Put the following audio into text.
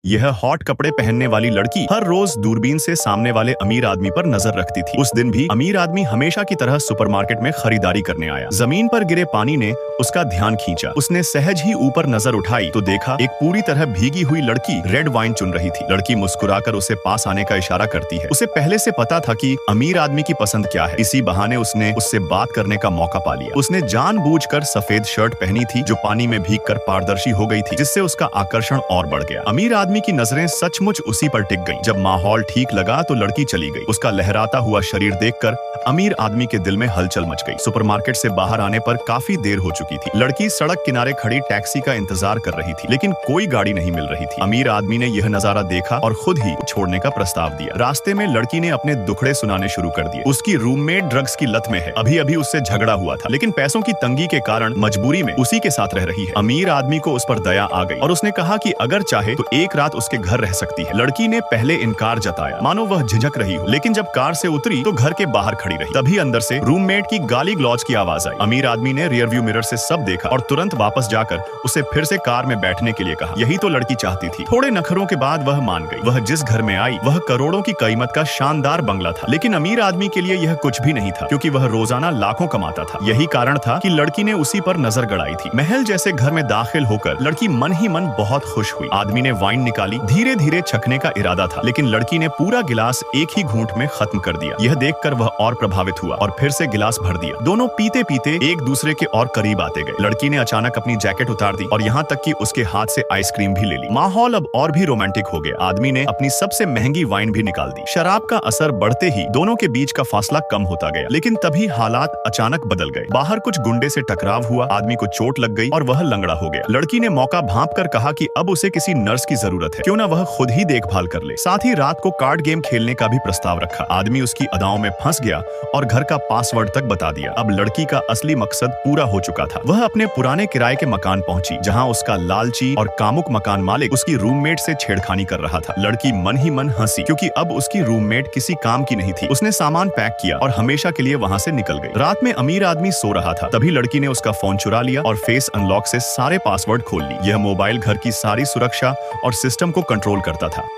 यह हॉट कपड़े पहनने वाली लड़की हर रोज दूरबीन से सामने वाले अमीर आदमी पर नजर रखती थी। उस दिन भी अमीर आदमी हमेशा की तरह सुपरमार्केट में खरीदारी करने आया। जमीन पर गिरे पानी ने उसका ध्यान खींचा। उसने सहज ही ऊपर नजर उठाई तो देखा एक पूरी तरह भीगी हुई लड़की रेड वाइन चुन रही थी। लड़की मुस्कुराकर उसे पास आने का इशारा करती है। उसे पहले से पता था कि अमीर आदमी की पसंद क्या है। इसी बहाने उसने उससे बात करने का मौका पा लिया। उसने जानबूझकर सफेद शर्ट पहनी थी जो पानी में भीगकर पारदर्शी हो गई थी, जिससे उसका आकर्षण और बढ़ गया। अमीर आदमी की नजरें सचमुच उसी पर टिक गईं। जब माहौल ठीक लगा तो लड़की चली गई। उसका लहराता हुआ शरीर देखकर अमीर आदमी के दिल में हलचल मच गई। सुपरमार्केट से बाहर आने पर काफी देर हो चुकी थी। लड़की सड़क किनारे खड़ी टैक्सी का इंतजार कर रही थी, लेकिन कोई गाड़ी नहीं मिल रही थी। अमीर आदमी ने यह नजारा देखा और खुद ही छोड़ने का प्रस्ताव दिया। रास्ते में लड़की ने अपने दुखड़े सुनाने शुरू कर दिए। उसकी रूममेट ड्रग्स की लत में है, अभी अभी उससे झगड़ा हुआ था, लेकिन पैसों की तंगी के कारण मजबूरी में उसी के साथ रह रही है। अमीर आदमी को उस पर दया आ गई और उसने कहा कि अगर चाहे तो एक रात उसके घर रह सकती है। लड़की ने पहले इनकार जताया, मानो वह झिझक रही हो, लेकिन जब कार से उतरी तो घर के बाहर खड़ी रही। तभी अंदर से रूममेट की गाली ग्लौज की आवाज आई। अमीर आदमी ने रियर व्यू मिरर से सब देखा और तुरंत वापस जाकर उसे फिर से कार में बैठने के लिए कहा। यही तो लड़की चाहती थी। थोड़े नखरों के बाद वह मान गई। वह जिस घर में आई वह करोड़ों की कीमत का शानदार बंगला था, लेकिन अमीर आदमी के लिए यह कुछ भी नहीं था, क्योंकि वह रोजाना लाखों कमाता था। यही कारण था कि लड़की ने उसी पर नजर गड़ाई थी। महल जैसे घर में दाखिल होकर लड़की मन ही मन बहुत खुश हुई। आदमी ने वाइन निकाली। धीरे धीरे छकने का इरादा था, लेकिन लड़की ने पूरा गिलास एक ही घूंट में खत्म कर दिया। यह देखकर वह और प्रभावित हुआ और फिर से गिलास भर दिया। दोनों पीते पीते एक दूसरे के और करीब आते गए। लड़की ने अचानक अपनी जैकेट उतार दी और यहाँ तक कि उसके हाथ से आइसक्रीम भी ले ली। माहौल अब और भी रोमांटिक हो गया। आदमी ने अपनी सबसे महंगी वाइन भी निकाल दी। शराब का असर बढ़ते ही दोनों के बीच का फासला कम होता गया, लेकिन तभी हालात अचानक बदल गए। बाहर कुछ गुंडे से टकराव हुआ। आदमी को चोट लग गई और वह लंगड़ा हो गया। लड़की ने मौका भांप कर कहा कि अब उसे किसी नर्स की जरूरत है, क्यों ना वह खुद ही देखभाल कर ले। साथ ही रात को कार्ड गेम खेलने का भी प्रस्ताव रखा। आदमी उसकी अदाओं में फंस गया और घर का पासवर्ड तक बता दिया। अब लड़की का असली मकसद पूरा हो चुका था। वह अपने पुराने किराए के मकान पहुंची, जहां उसका लालची और कामुक मकान मालिक उसकी रूममेट से छेड़खानी कर रहा था। लड़की मन ही मन हंसी, क्योंकि अब उसकी रूममेट किसी काम की नहीं थी। उसने सामान पैक किया और हमेशा के लिए वहां से निकल गई। रात में अमीर आदमी सो रहा था, तभी लड़की ने उसका फोन चुरा लिया और फेस अनलॉक से सारे पासवर्ड खोल ली। यह मोबाइल घर की सारी सुरक्षा और सिस्टम को कंट्रोल करता था।